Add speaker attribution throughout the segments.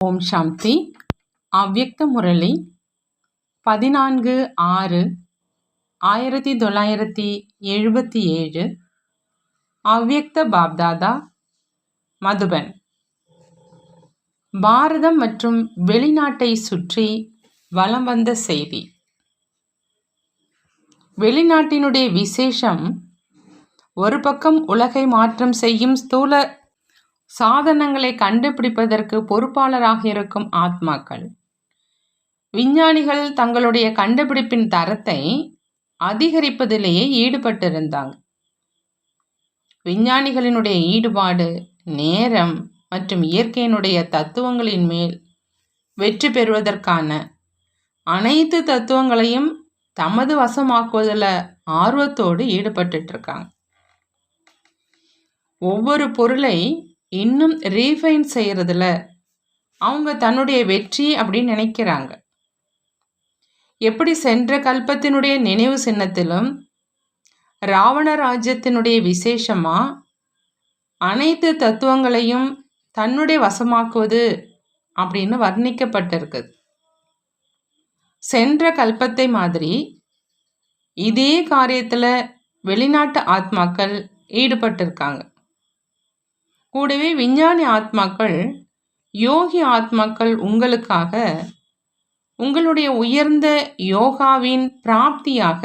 Speaker 1: ஓம் சாந்தி. அவ்யக்த முரளி 14/6/1977. அவ்யக்த பாப்தாதா, மதுபன். பாரதம் மற்றும் வெளிநாட்டை சுற்றி வலம் வந்த செய்தி. வெளிநாட்டினுடைய விசேஷம் ஒரு பக்கம் உலகை மாற்றம் செய்யும் ஸ்தூல சாதனங்களை கண்டுபிடிப்பதற்கு பொறுப்பாளராக இருக்கும் ஆத்மாக்கள். விஞ்ஞானிகள் தங்களுடைய கண்டுபிடிப்பின் தரத்தை அதிகரிப்பதிலேயே ஈடுபட்டிருந்தாங்க. விஞ்ஞானிகளினுடைய ஈடுபாடு நேரம் மற்றும் இயற்கையினுடைய தத்துவங்களின் மேல் வெற்றி பெறுவதற்கான அனைத்து தத்துவங்களையும் தமது வசமாக்குவதில் ஆர்வத்தோடு ஈடுபட்டு இருக்காங்க. ஒவ்வொரு பொருளை இன்னும் ரீஃபைன் செய்யறதுல அவங்க தன்னுடைய வெற்றி அப்படின்னு நினைக்கிறாங்க. எப்படி சென்ற கல்பத்தினுடைய நினைவு சின்னத்திலும் ராவண ராஜ்யத்தினுடைய விசேஷமா அனைத்து தத்துவங்களையும் தன்னுடைய வசமாக்குவது அப்படின்னு வர்ணிக்கப்பட்டிருக்குது. சென்ற கல்பத்தை மாதிரி இதே காரியத்துல வெளிநாட்டு ஆத்மாக்கள் ஈடுபட்டிருக்காங்க. கூடவே விஞ்ஞானி ஆத்மாக்கள், யோகி ஆத்மாக்கள் உங்களுக்காக உங்களுடைய உயர்ந்த யோகாவின் பிராப்தியாக,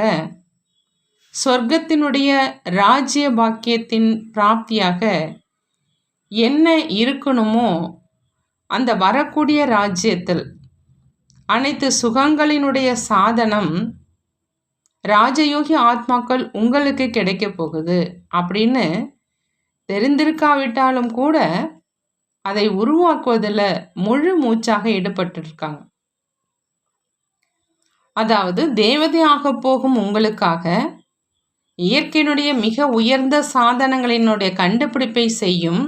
Speaker 1: சொர்க்கத்தினுடைய ராஜ்ய பாக்கியத்தின் பிராப்தியாக என்ன இருக்கணுமோ அந்த வரக்கூடிய ராஜ்யத்தில் அனைத்து சுகங்களினுடைய சாதனம் ராஜயோகி ஆத்மாக்கள் உங்களுக்கு கிடைக்க போகுது அப்படின்னு தெரிந்திருக்காவிட்டாலும் கூட அதை உருவாக்குவதில் முழு மூச்சாக ஈடுபட்டிருக்காங்க. அதாவது தேவதையாக போகும் உங்களுக்காக இயற்கையினுடைய மிக உயர்ந்த சாதனங்களினுடைய கண்டுபிடிப்பை செய்யும்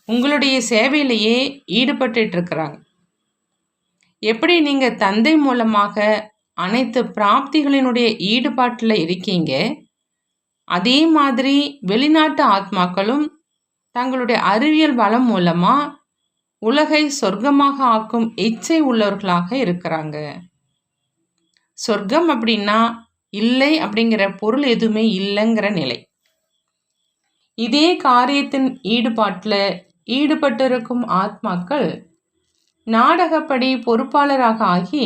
Speaker 1: உங்களுடைய சேவையிலேயே ஈடுபட்டு இருக்கிறாங்க. எப்படி நீங்க தந்தை மூலமாக அனைத்து பிராப்திகளினுடைய ஈடுபாட்டில் இருக்கீங்க, அதே மாதிரி வெளிநாட்டு ஆத்மாக்களும் தங்களுடைய அறிவியல் வளம் மூலமா உலகை சொர்க்கமாக ஆக்கும் இச்சை உள்ளவர்களாக இருக்கிறாங்க. சொர்க்கம் அப்படின்னா இல்லை அப்படிங்கிற பொருள் எதுவுமே இல்லைங்கிற நிலை. இதே காரியத்தின் ஈடுபாட்டில் ஈடுபட்டிருக்கும் ஆத்மாக்கள் நாடகப்படி பொறுப்பாளராக ஆகி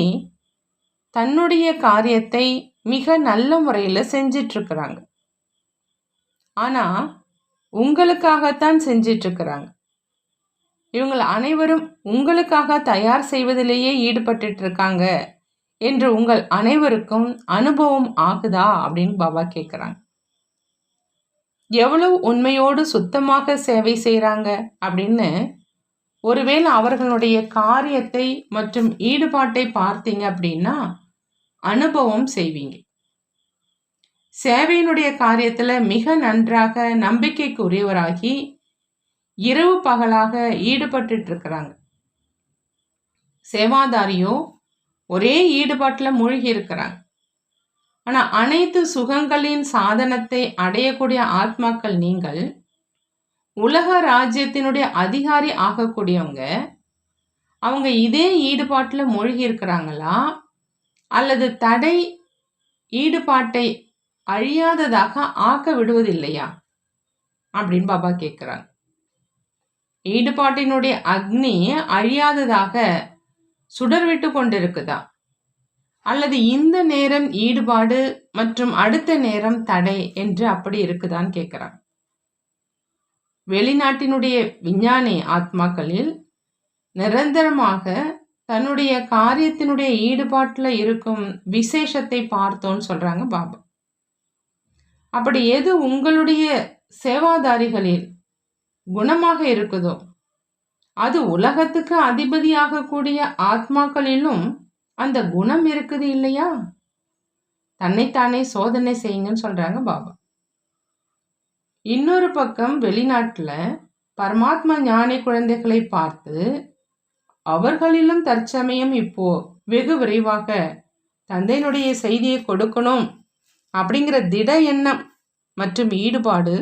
Speaker 1: தன்னுடைய காரியத்தை மிக நல்ல முறையில் செஞ்சிட்டு இருக்கிறாங்க. ஆனா உங்களுக்காகத்தான் செஞ்சிட்டு இருக்கிறாங்க. இவங்க அனைவரும் உங்களுக்காக தயார் செய்வதிலேயே ஈடுபட்டு இருக்காங்க என்று உங்கள் அனைவருக்கும் அனுபவம் ஆகுதா அப்படின்னு பாபா கேட்குறாங்க. எவ்வளவு உண்மையோடு சுத்தமாக சேவை செய்கிறாங்க அப்படின்னு ஒருவேளை அவர்களுடைய காரியத்தை மற்றும் ஈடுபாட்டை பார்த்தீங்க அப்படின்னா அனுபவம் செய்வீங்க. சேவையினுடைய காரியத்தில் மிக நன்றாக நம்பிக்கைக்கு உரியவராகி இரவு பகலாக ஈடுபட்டு இருக்கிறாங்க. சேவாதாரியோ ஒரே ஈடுபாட்டில் மூழ்கி இருக்கிறாங்க. ஆனால் அனைத்து சுகங்களின் சாதனத்தை அடையக்கூடிய ஆத்மாக்கள் நீங்கள் உலக ராஜ்யத்தினுடைய அதிகாரி ஆகக்கூடியவங்க. அவங்க இதே ஈடுபாட்டில் மூழ்கி இருக்கிறாங்களா அல்லது தடை ஈடுபாட்டை அழியாததாக ஆக்க விடுவதில்லையா அப்படின்னு பாபா கேட்குறாங்க. ஈடுபாட்டினுடைய அக்னி அழியாததாக சுடர்விட்டு கொண்டிருக்குதா அல்லது இந்த நேரம் ஈடுபாடு மற்றும் அடுத்த நேரம் தடை என்று அப்படி இருக்குதான்னு கேட்குறாங்க. வெளிநாட்டினுடைய விஞ்ஞானி ஆத்மாக்களில் நிரந்தரமாக தன்னுடைய காரியத்தினுடைய ஈடுபாட்டில் இருக்கும் விசேஷத்தை பார்த்தோன்னு சொல்றாங்க பாபா. அப்படி எது உங்களுடைய சேவாதாரிகளில் குணமாக இருக்குதோ அது உலகத்துக்கு அதிபதியாகக்கூடிய ஆத்மாக்களிலும் அந்த குணம் இருக்குது இல்லையா? தன்னைத்தானே சோதனை செய்யுங்கன்னு சொல்றாங்க பாபா. இன்னொரு பக்கம் வெளிநாட்டில் பரமாத்மா ஞானி குழந்தைகளை பார்த்து அவர்களிலும் தற்சமயம் இப்போ வெகு விரைவாக தந்தையினுடைய செய்தியை கொடுக்கணும் அப்படிங்கிற திட எண்ணம் மற்றும் ஈடுபாடு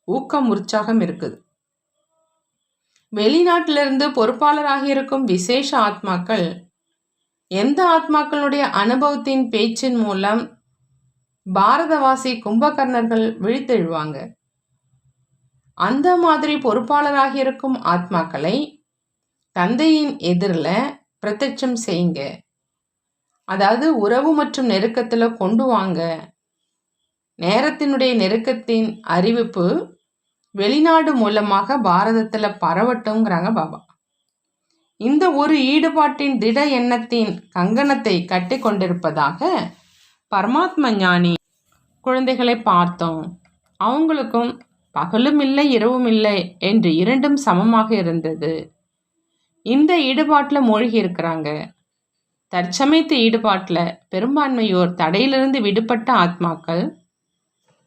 Speaker 1: ஊக்கம் உற்சாகம் இருக்குது. வெளிநாட்டிலிருந்து பொறுப்பாளராக இருக்கும் விசேஷ ஆத்மாக்கள் எந்த ஆத்மாக்களுடைய அனுபவத்தின் பேச்சின் மூலம் பாரதவாசி கும்பகர்ணர்கள் விழித்தெழுவாங்க. அந்த மாதிரி பொறுப்பாளராக இருக்கும் ஆத்மாக்களை தந்தையின் எதிரில் பிரத்யட்சம் செய்யுங்க. அதாவது உறவு மற்றும் நெருக்கத்தில் கொண்டு வாங்க. நேரத்தினுடைய நெருக்கத்தின் அறிவிப்பு வெளிநாடு மூலமாக பாரதத்தில் பரவட்டும்ங்கிறாங்க பாபா. இந்த ஒரு ஈடுபாட்டின் திட எண்ணத்தின் கங்கணத்தை கட்டி கொண்டிருப்பதாக பரமாத்ம ஞானி குழந்தைகளை பார்த்தோம். அவங்களுக்கும் பகலும் இல்லை இரவும் இல்லை என்று இரண்டும் சமமாக இருந்தது. இந்த ஈடுபாட்டில் மூழ்கி இருக்கிறாங்க. தற்சமயத்து ஈடுபாட்டில் பெரும்பான்மையோர் தடையிலிருந்து விடுபட்ட ஆத்மாக்கள்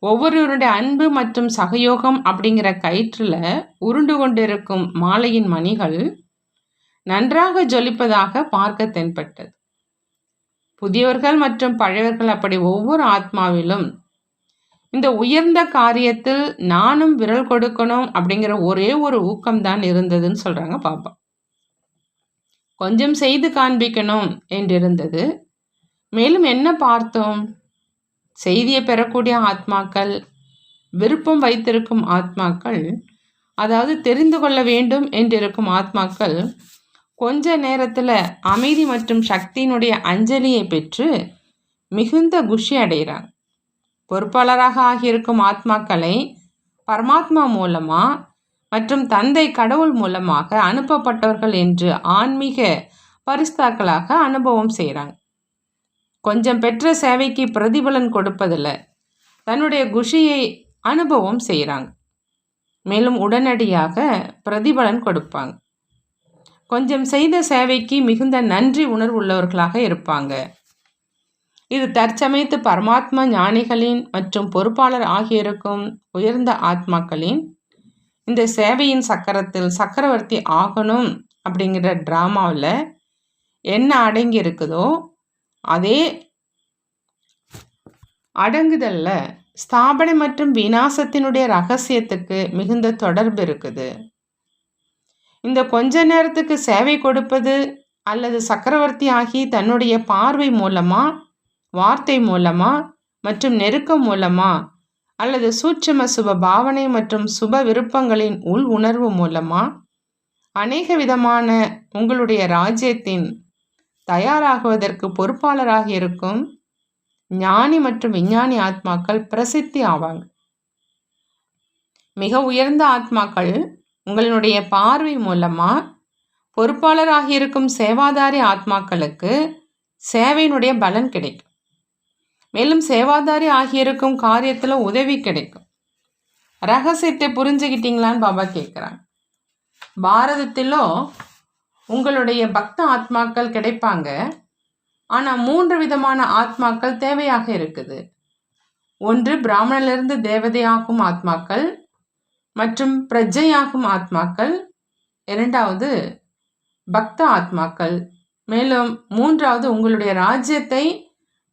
Speaker 1: ஒவ்வொருவருடைய அன்பு மற்றும் சகயோகம் அப்படிங்கிற கயிற்றில் உருண்டு கொண்டிருக்கும் மாலையின் மணிகள் நன்றாக ஜொலிப்பதாக பார்க்க தென்பட்டது. புதியவர்கள் மற்றும் பழையவர்கள் அப்படி ஒவ்வொரு ஆத்மாவிலும் இந்த உயர்ந்த காரியத்தில் நானும் விரல் கொடுக்கணும் அப்படிங்கிற ஒரே ஒரு ஊக்கம்தான் இருந்ததுன்னு சொல்றாங்க பாபா. கொஞ்சம் செய்து காண்பிக்கணும் என்றிருந்தது. மேலும் என்ன பார்த்தோம்? செய்தியை பெறக்கூடிய ஆத்மாக்கள், விருப்பம் வைத்திருக்கும் ஆத்மாக்கள், அதாவது தெரிந்து கொள்ள வேண்டும் என்றிருக்கும் ஆத்மாக்கள் கொஞ்ச நேரத்தில் அமைதி மற்றும் சக்தியினுடைய அஞ்சலியை பெற்று மிகுந்த குஷி அடைகிறாங்க. பொறுப்பாளராக ஆகியிருக்கும் ஆத்மாக்களை பரமாத்மா மூலமா மற்றும் தந்தை கடவுள் மூலமாக அனுப்பப்பட்டவர்கள் என்று ஆன்மீக பரிஸ்தாக்களாக அனுபவம் செய்கிறாங்க. கொஞ்சம் பெற்ற சேவைக்கு பிரதிபலன் கொடுப்பதில் தன்னுடைய குஷியை அனுபவம் செய்கிறாங்க. மேலும் உடனடியாக பிரதிபலன் கொடுப்பாங்க. கொஞ்சம் செய்த சேவைக்கு மிகுந்த நன்றி உணர்வுள்ளவர்களாக இருப்பாங்க. இது தற்சமயத்து பரமாத்மா ஞானிகளின் மற்றும் பொறுப்பாளர் ஆகியிருக்கும் உயர்ந்த ஆத்மாக்களின் இந்த சேவையின் சக்கரத்தில் சக்கரவர்த்தி ஆகணும் அப்படிங்கிற டிராமாவில் என்ன அடங்கி இருக்குதோ அதே அடங்குதல்ல ஸ்தாபனை மற்றும் விநாசத்தினுடைய ரகசியத்துக்கு மிகுந்த தொடர்பு இருக்குது. இந்த கொஞ்ச நேரத்துக்கு சேவை கொடுப்பது அல்லது சக்கரவர்த்தி ஆகி தன்னுடைய பார்வை மூலமா, வார்த்தை மூலமா மற்றும் நெருக்கம் மூலமா அல்லது சூட்சும சுப பாவனை மற்றும் சுப விருப்பங்களின் உள் உணர்வு மூலமா அநேக விதமான உங்களுடைய ராஜ்யத்தின் தயாராகுவதற்கு பொறுப்பாளராக இருக்கும் ஞானி மற்றும் விஞ்ஞானி ஆத்மாக்கள் பிரசித்தி ஆவாங்க. மிக உயர்ந்த ஆத்மாக்கள் உங்களுடைய பார்வை மூலமா பொறுப்பாளராக இருக்கும் சேவாதாரி ஆத்மாக்களுக்கு சேவையினுடைய பலன் கிடைக்கும். மேலும் சேவாதாரி ஆகியிருக்கும் காரியத்தில் உதவி கிடைக்கும். ரகசியத்தை புரிஞ்சுக்கிட்டீங்களான்னு பாபா கேட்குறாங்க. பாரதத்திலோ உங்களுடைய பக்த ஆத்மாக்கள் கிடைப்பாங்க. ஆனால் 3 விதமான ஆத்மாக்கள் தேவையாக இருக்குது. ஒன்று பிராமணிலிருந்து தேவதையாகும் ஆத்மாக்கள் மற்றும் பிரஜையாகும் ஆத்மாக்கள். 2வது பக்த ஆத்மாக்கள். மேலும் 3வது உங்களுடைய ராஜ்யத்தை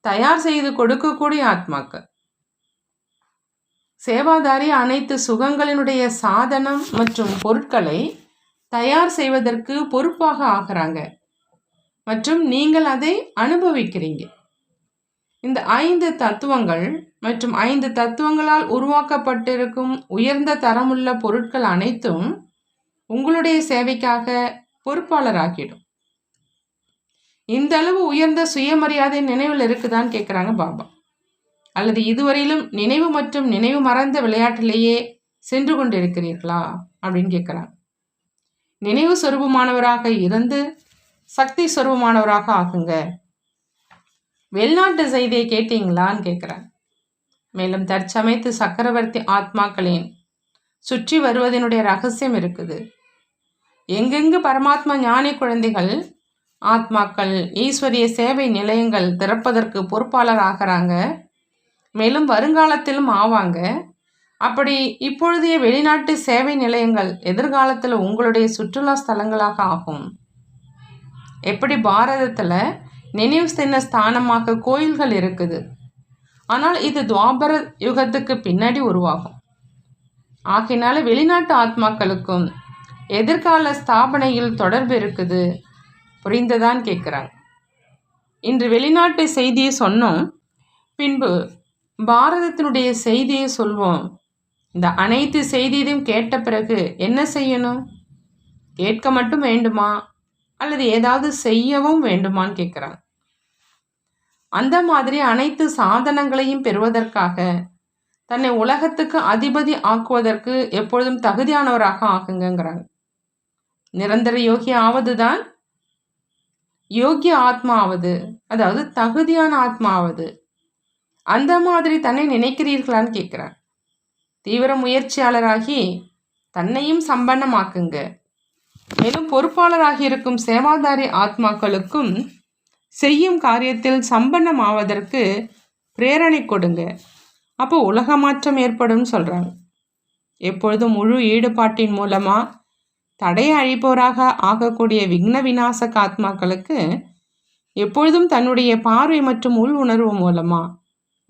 Speaker 1: தயார் செய்து கொடுக்கக்கூடிய ஆத்மாக்கள். சேவாதாரி அனைத்து சுகங்களினுடைய சாதனம் மற்றும் பொருட்களை தயார் செய்வதற்கு பொறுப்பாக ஆகிறாங்க மற்றும் நீங்கள் அதை அனுபவிக்கிறீங்க. இந்த 5 தத்துவங்கள் மற்றும் 5 தத்துவங்களால் உருவாக்கப்பட்டிருக்கும் உயர்ந்த தரமுள்ள பொருட்கள் அனைத்தும் உங்களுடைய சேவைக்காக பொறுப்பாளராகிடும். இந்த அளவு உயர்ந்த சுயமரியாதை நினைவில் இருக்குதான்னு கேட்குறாங்க பாபா. அல்லது இதுவரையிலும் நினைவு மற்றும் நினைவு மறந்த விளையாட்டிலேயே சென்று கொண்டிருக்கிறீர்களா அப்படின்னு கேட்குறாங்க. நினைவு சொரூபமானவராக இருந்து சக்தி சொரூபமானவராக ஆகுங்க. வெளிநாட்டு செய்தியை கேட்டீங்களான்னு கேட்குறாங்க. மேலும் தற்சமயத்து சக்கரவர்த்தி ஆத்மாக்களின் சுற்றி வருவதனுடைய ரகசியம் இருக்குது. எங்கெங்கு பரமாத்மா ஞானி குழந்தைகள் ஆத்மாக்கள் ஈஸ்வரிய சேவை நிலையங்கள் திறப்பதற்கு பொறுப்பாளர் ஆகிறாங்க. மேலும் வருங்காலத்திலும் ஆவாங்க. அப்படி இப்பொழுதைய வெளிநாட்டு சேவை நிலையங்கள் எதிர்காலத்தில் உங்களுடைய சுற்றுலா ஸ்தலங்களாக ஆகும். எப்படி பாரதத்தில் நினைவு சின்ன ஸ்தானமாக கோயில்கள் இருக்குது. ஆனால் இது துவாபர யுகத்துக்கு பின்னாடி உருவாகும். ஆகையினால வெளிநாட்டு ஆத்மாக்களுக்கும் எதிர்கால ஸ்தாபனையில் தொடர்பு இருக்குது. புரிந்ததான்னு கேட்குறாங்க. இன்று வெளிநாட்டு செய்தியை சொன்னோம், பின்பு பாரதத்தினுடைய செய்தியை சொல்வோம். இந்த அனைத்து செய்தியையும் கேட்ட பிறகு என்ன செய்யணும்? கேட்க மட்டும் வேண்டுமா அல்லது ஏதாவது செய்யவும் வேண்டுமான்னு கேட்குறாங்க. அந்த மாதிரி அனைத்து சாதனங்களையும் பெறுவதற்காக தன்னை உலகத்துக்கு அதிபதி ஆக்குவதற்கு எப்பொழுதும் தகுதியானவராக ஆகுங்கிறாங்க. நிரந்தர யோகி ஆவதுதான் யோகிய ஆத்மா ஆவது, அதாவது தகுதியான ஆத்மா ஆவது. அந்த மாதிரி தன்னை நினைக்கிறீர்களான்னு கேட்குறார். தீவிர முயற்சியாளராகி தன்னையும் சம்பன்னமாக்குங்க. மேலும் பொறுப்பாளராகி இருக்கும் சேவாதாரி ஆத்மாக்களுக்கும் செய்யும் காரியத்தில் சம்பன்னம் ஆவதற்கு பிரேரணை கொடுங்க. அப்போ உலக மாற்றம் ஏற்படும் சொல்கிறாங்க. எப்பொழுதும் முழு ஈடுபாட்டின் மூலமாக தடையை அழிப்பவராக ஆகக்கூடிய விக்ன விநாசக ஆத்மாக்களுக்கு எப்பொழுதும் தன்னுடைய பார்வை மற்றும் உள் உணர்வு மூலமாக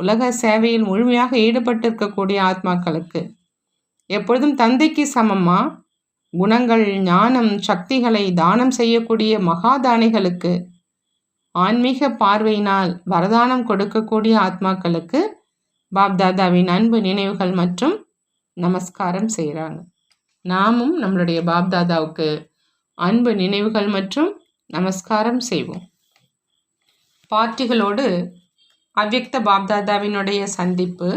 Speaker 1: உலக சேவையில் முழுமையாக ஈடுபட்டிருக்கக்கூடிய ஆத்மாக்களுக்கு எப்பொழுதும் தந்தைக்கு சமமாக குணங்கள், ஞானம், சக்திகளை தானம் செய்யக்கூடிய மகாதானிகளுக்கு ஆன்மீக பார்வையினால் வரதானம் கொடுக்கக்கூடிய ஆத்மாக்களுக்கு பாப்தாதாவின் அன்பு நினைவுகள் மற்றும் நமஸ்காரம் செய்கிறாங்க. நாமும் நம்மளுடைய பாப்தாதாவுக்கு அன்பு நினைவுகள் மற்றும் நமஸ்காரம் செய்வோம். பார்ட்டிகளோடு அவ்யக்த பாப்தாதாவினுடைய சந்திப்பு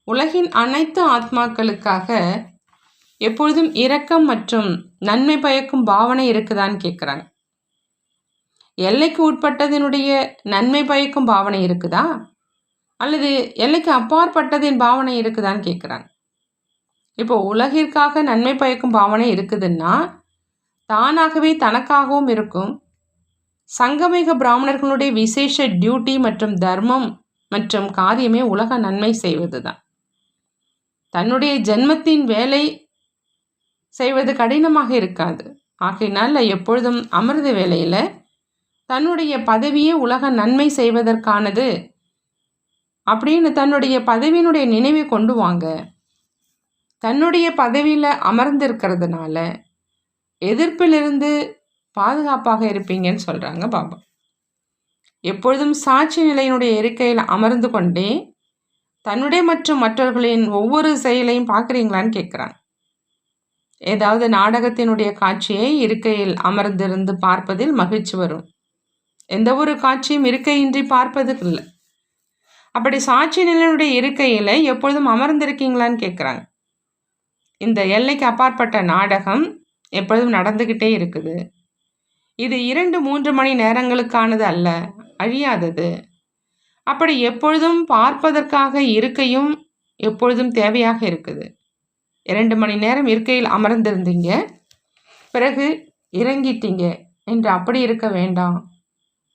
Speaker 1: உலகின் அனைத்து ஆத்மாக்களுக்காக எப்பொழுதும் இரக்கம் மற்றும் நன்மை பயக்கும் பாவனை இருக்குதான்னு கேட்குறாங்க. எல்லைக்கு உட்பட்டதனுடைய நன்மை பயக்கும் பாவனை இருக்குதா அல்லது எல்லைக்கு அப்பாற்பட்டதின் பாவனை இருக்குதான்னு கேட்குறாங்க. இப்போ உலகிற்காக நன்மை பயக்கும் பாவனை இருக்குதுன்னா தானாகவே தனக்காகவும் இருக்கும். சங்கமிக பிராமணர்களுடைய விசேஷ டியூட்டி மற்றும் தர்மம் மற்றும் காரியமே உலக நன்மை செய்வது தான். தன்னுடைய ஜென்மத்தின் வேலை செய்வது கடினமாக இருக்காது. ஆகையினால் எப்பொழுதும் அமிர்த வேலையில் தன்னுடைய பதவியே உலக நன்மை செய்வதற்கானது அப்படின்னு தன்னுடைய பதவியினுடைய நினைவை கொண்டு வாங்க. தன்னுடைய பதவியில் அமர்ந்திருக்கிறதுனால எதிர்ப்பிலிருந்து பாதுகாப்பாக இருப்பீங்கன்னு சொல்கிறாங்க பாபா. எப்பொழுதும் சாட்சி நிலையினுடைய இருக்கையில் அமர்ந்து கொண்டே தன்னுடைய மற்றும் மற்றவர்களின் ஒவ்வொரு செயலையும் பார்க்குறீங்களான்னு கேட்குறாங்க. ஏதாவது நாடகத்தினுடைய காட்சியை இருக்கையில் அமர்ந்திருந்து பார்ப்பதில் மகிழ்ச்சி வரும். எந்த ஒரு காட்சியும் இருக்கையின்றி பார்ப்பதுக்கு இல்லை. அப்படி சாட்சி நிலையினுடைய இருக்கையில் எப்பொழுதும் அமர்ந்திருக்கீங்களான்னு கேட்குறாங்க. இந்த எல்லைக்கு அப்பாற்பட்ட நாடகம் எப்பொழுதும் நடந்துக்கிட்டே இருக்குது. இது 2-3 மணி நேரங்களுக்கானது அல்ல, அழியாதது. அப்படி எப்பொழுதும் பார்ப்பதற்காக இருக்கையும் எப்பொழுதும் தேவையாக இருக்குது. 2 மணி நேரம் இருக்கையில் அமர்ந்திருந்தீங்க, பிறகு இறங்கிட்டீங்க என்று அப்படி இருக்க வேண்டாம்.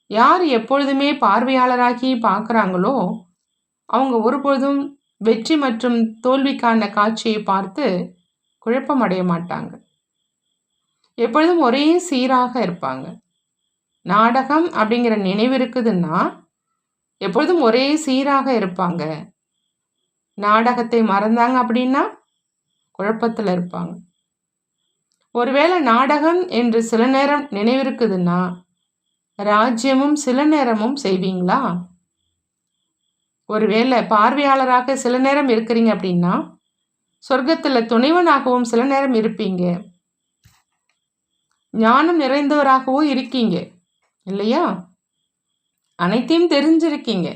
Speaker 1: யார் எப்பொழுதுமே பார்வையாளராகி பார்க்குறாங்களோ அவங்க ஒருபொழுதும் வெற்றி மற்றும் தோல்விக்கான காட்சியை பார்த்து குழப்பமடைய மாட்டாங்க. எப்பொழுதும் ஒரே சீராக இருப்பாங்க. நாடகம் அப்படிங்கிற நினைவு இருக்குதுன்னா எப்பொழுதும் ஒரே சீராக இருப்பாங்க. நாடகத்தை மறந்தாங்க அப்படின்னா குழப்பத்தில் இருப்பாங்க. ஒருவேளை நாடகம் என்று சில நேரம் நினைவு இருக்குதுன்னா ராஜ்யமும் சில நேரமும் செய்வீங்களா? ஒருவேளை பார்வையாளராக சில நேரம் இருக்கிறீங்க அப்படின்னா சொர்க்கத்தில் துணைவனாகவும் சில நேரம் இருப்பீங்க. ஞானம் நிறைந்தவராகவும் இருக்கீங்க இல்லையா? அனைத்தையும் தெரிஞ்சிருக்கீங்க.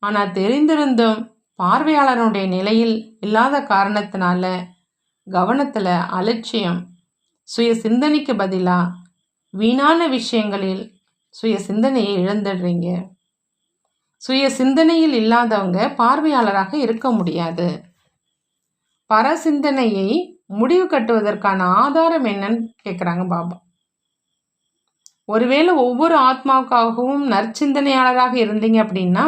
Speaker 1: ஆனால் தெரிந்திருந்தும் பார்வையாளருடைய நிலையில் இல்லாத காரணத்தினால கவனத்தில் அலட்சியம், சுய சிந்தனைக்கு பதிலாக வீணான விஷயங்களில் சுய சிந்தனையை இழந்துடுறீங்க. சுய சிந்தனையில் இல்லாதவங்க பார்வையாளராக இருக்க முடியாது. பரசிந்தனையை முடிவு கட்டுவதற்கான ஆதாரம் என்னன்னு கேட்குறாங்க பாபா. ஒருவேளை ஒவ்வொரு ஆத்மாவுக்காகவும் நற்சிந்தனையாளராக இருந்தீங்க அப்படின்னா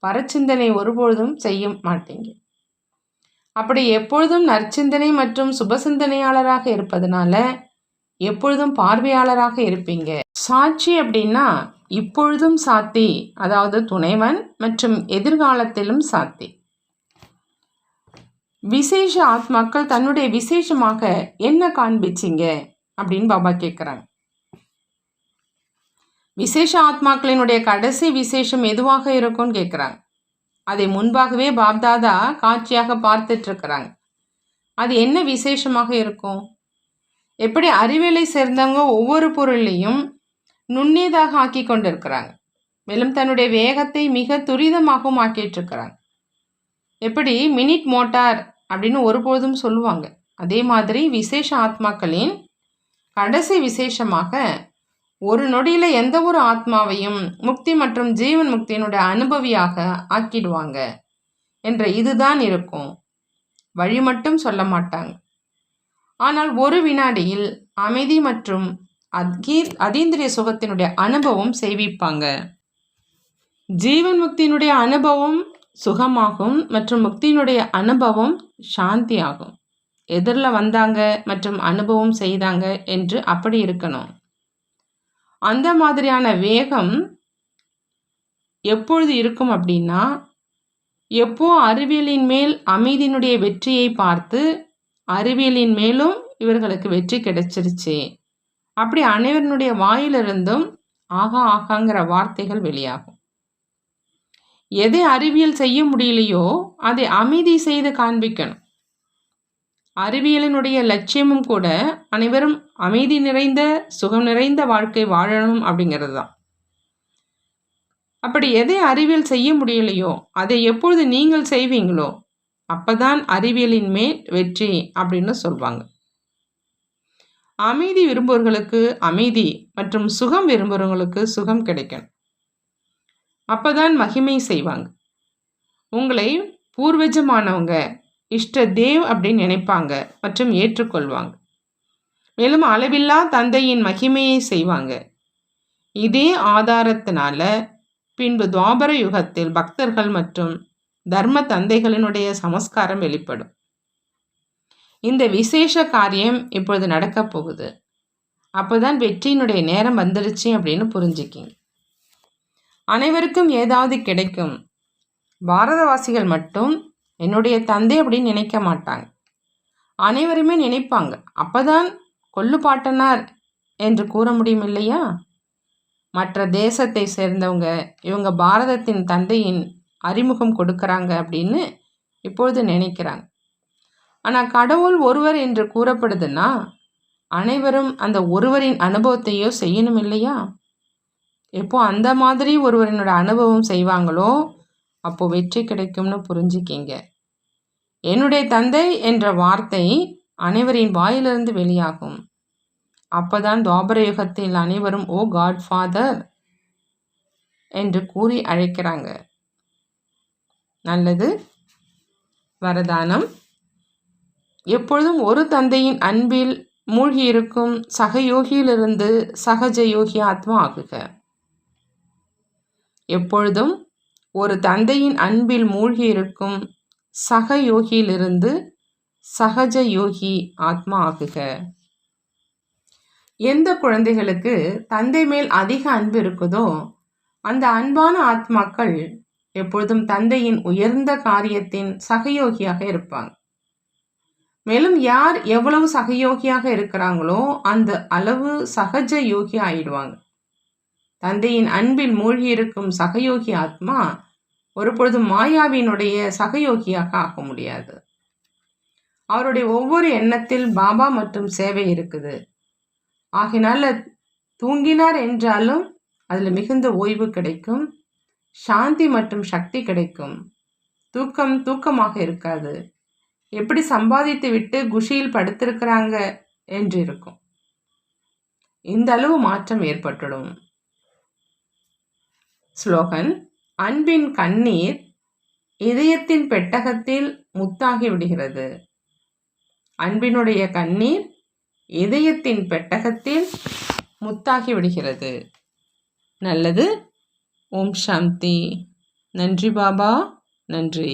Speaker 1: பரச்சிந்தனை ஒருபொழுதும் செய்ய மாட்டீங்க. அப்படி எப்பொழுதும் நற்சிந்தனை மற்றும் சுபசிந்தனையாளராக இருப்பதனால எப்பொழுதும் பார்வையாளராக இருப்பீங்க. சாட்சி அப்படின்னா இப்பொழுதும் சாத்தி, அதாவது துணைவன் மற்றும் எதிர்காலத்திலும் சாத்தி. விசேஷ ஆத்மாக்கள் தன்னுடைய விசேஷமாக என்ன காண்பிச்சிங்க அப்படின்னு பாபா கேட்குறாங்க. விசேஷ ஆத்மாக்களினுடைய கடைசி விசேஷம் எதுவாக இருக்கும்னு கேட்குறாங்க. அதை முன்பாகவே பாப்தாதா காட்சியாக பார்த்துட்டு இருக்கிறாங்க. அது என்ன விசேஷமாக இருக்கும்? எப்படி அறிவியலை சேர்ந்தவங்க ஒவ்வொரு பொருளையும் நுண்ணியதாக ஆக்கி கொண்டிருக்கிறாங்க, மேலும் தன்னுடைய வேகத்தை மிக துரிதமாகவும் ஆக்கிட்டு இருக்கிறாங்க. எப்படி மினிட் மோட்டார் அப்படின்னு ஒருபோதும் சொல்லுவாங்க, அதே மாதிரி விசேஷ ஆத்மாக்களின் கடைசி விசேஷமாக ஒரு நொடியில் எந்த ஒரு ஆத்மாவையும் முக்தி மற்றும் ஜீவன் முக்தியினுடைய அனுபவியாக ஆக்கிடுவாங்க என்ற இதுதான் இருக்கும். வழி மட்டும் சொல்ல மாட்டாங்க, ஆனால் ஒரு வினாடியில் அமைதி மற்றும் அதீந்திரிய சுகத்தினுடைய அனுபவம் செய்விப்பாங்க. ஜீவன் முக்தியினுடைய அனுபவம் சுகமாகும் மற்றும் முக்தியினுடைய அனுபவம் சாந்தி ஆகும். எதிரில் வந்தாங்க மற்றும் அனுபவம் செய்தாங்க என்று அப்படி இருக்கணும். அந்த மாதிரியான வேகம் எப்பொழுது இருக்கும் அப்படின்னா, எப்போ அறிவியலின் மேல் அமைதியினுடைய வெற்றியை பார்த்து அறிவியலின் மேலும் இவர்களுக்கு வெற்றி கிடைச்சிருச்சு, அப்படி அனைவருடைய வாயிலிருந்தும் ஆகா ஆகாங்கிற வார்த்தைகள் வெளியாகும். எதை அறிவியல் செய்ய முடியலையோ அதை அமைதி செய்து காண்பிக்கணும். அறிவியலினுடைய லட்சியமும் கூட அனைவரும் அமைதி நிறைந்த சுகம் நிறைந்த வாழ்க்கை வாழணும் அப்படிங்கிறது தான். அப்படி எதை அறிவியல் செய்ய முடியலையோ அதை எப்பொழுது நீங்கள் செய்வீங்களோ அப்பதான் அறிவியலின் மேல் வெற்றி அப்படின்னு சொல்வாங்க. அமைதி விரும்புவர்களுக்கு அமைதி மற்றும் சுகம் விரும்புகிறவங்களுக்கு சுகம் கிடைக்கணும். அப்பதான் மகிமை செய்வாங்க. உங்களை பூர்வஜமானவங்க இஷ்ட தேவ் அப்படின்னு நினைப்பாங்க மற்றும் ஏற்றுக்கொள்வாங்க. மேலும் அளவில்லா தந்தையின் மகிமையை செய்வாங்க. இதே ஆதாரத்தினால பின்பு துவாபர யுகத்தில் பக்தர்கள் மற்றும் தர்ம தந்தைகளினுடைய சமஸ்காரம் வெளிப்படும். இந்த விசேஷ காரியம் இப்பொழுது நடக்க போகுது. அப்போதான் வெற்றியினுடைய நேரம் வந்துடுச்சு அப்படின்னு புரிஞ்சுக்கிங்க. அனைவருக்கும் ஏதாவது கிடைக்கும். பாரதவாசிகள் மட்டும் என்னுடைய தந்தை அப்படின்னு நினைக்க மாட்டாங்க, அனைவருமே நினைப்பாங்க. அப்பதான் கொல்லு பாட்டனார் என்று கூற முடியும் இல்லையா? மற்ற தேசத்தை சேர்ந்தவங்க இவங்க பாரதத்தின் தந்தையின் அறிமுகம் கொடுக்கறாங்க அப்படின்னு இப்பொழுது நினைக்கிறாங்க. ஆனால் கடவுள் ஒருவர் என்று கூறப்படுதுன்னா அனைவரும் அந்த ஒருவரின் அனுபவத்தையோ செய்யணும் இல்லையா? எப்போ அந்த மாதிரி ஒருவரினோட அனுபவம் செய்வாங்களோ அப்போ வெற்றி கிடைக்கும்னு புரிஞ்சுக்கிங்க. என்னுடைய தந்தை என்ற வார்த்தை அனைவரின் வாயிலிருந்து வெளியாகும். அப்போதான் துவாபர யுகத்தில் அனைவரும் ஓ காட் ஃபாதர் என்று கூறி அழைக்கிறாங்க. நல்லது. வரதானம்: எப்பொழுதும் ஒரு தந்தையின் அன்பில் மூழ்கியிருக்கும் சகயோகியிலிருந்து சகஜ யோகி ஆத்மா ஆகுக. எப்பொழுதும் ஒரு தந்தையின் அன்பில் மூழ்கியிருக்கும் சகயோகியிலிருந்து சகஜ யோகி ஆத்மா ஆகுக. எந்த குழந்தைகளுக்கு தந்தை மேல் அதிக அன்பு இருக்குதோ அந்த அன்பான ஆத்மாக்கள் எப்பொழுதும் தந்தையின் உயர்ந்த காரியத்தின் சகயோகியாக இருப்பாங்க. மேலும் யார் எவ்வளவு சகயோகியாக இருக்கிறாங்களோ அந்த அளவு சகஜ யோகி ஆயிடுவாங்க. தந்தையின் அன்பில் மூழ்கி இருக்கும் சகயோகி ஆத்மா ஒருபொழுதும் மாயாவினுடைய சகயோகியாக ஆக முடியாது. அவருடைய ஒவ்வொரு எண்ணத்தில் பாபா மற்றும் சேவை இருக்குது. ஆகினால தூங்கினார் என்றாலும் அதில் மிகுந்த ஓய்வு கிடைக்கும், சாந்தி மற்றும் சக்தி கிடைக்கும். தூக்கமாக இருக்காது. எப்படி சம்பாதித்து விட்டு குஷியில் படுத்திருக்கிறாங்க என்று இருக்கும். இந்த அளவு மாற்றம் ஏற்பட்டுடும். ஸ்லோகன்: அன்பின் கண்ணீர் இதயத்தின் பெட்டகத்தில் முத்தாகி விடுகிறது. அன்பினுடைய கண்ணீர் இதயத்தின் பெட்டகத்தில் முத்தாகி விடுகிறது. நல்லது. ஓம் சாந்தி. நன்றி பாபா. நன்றி.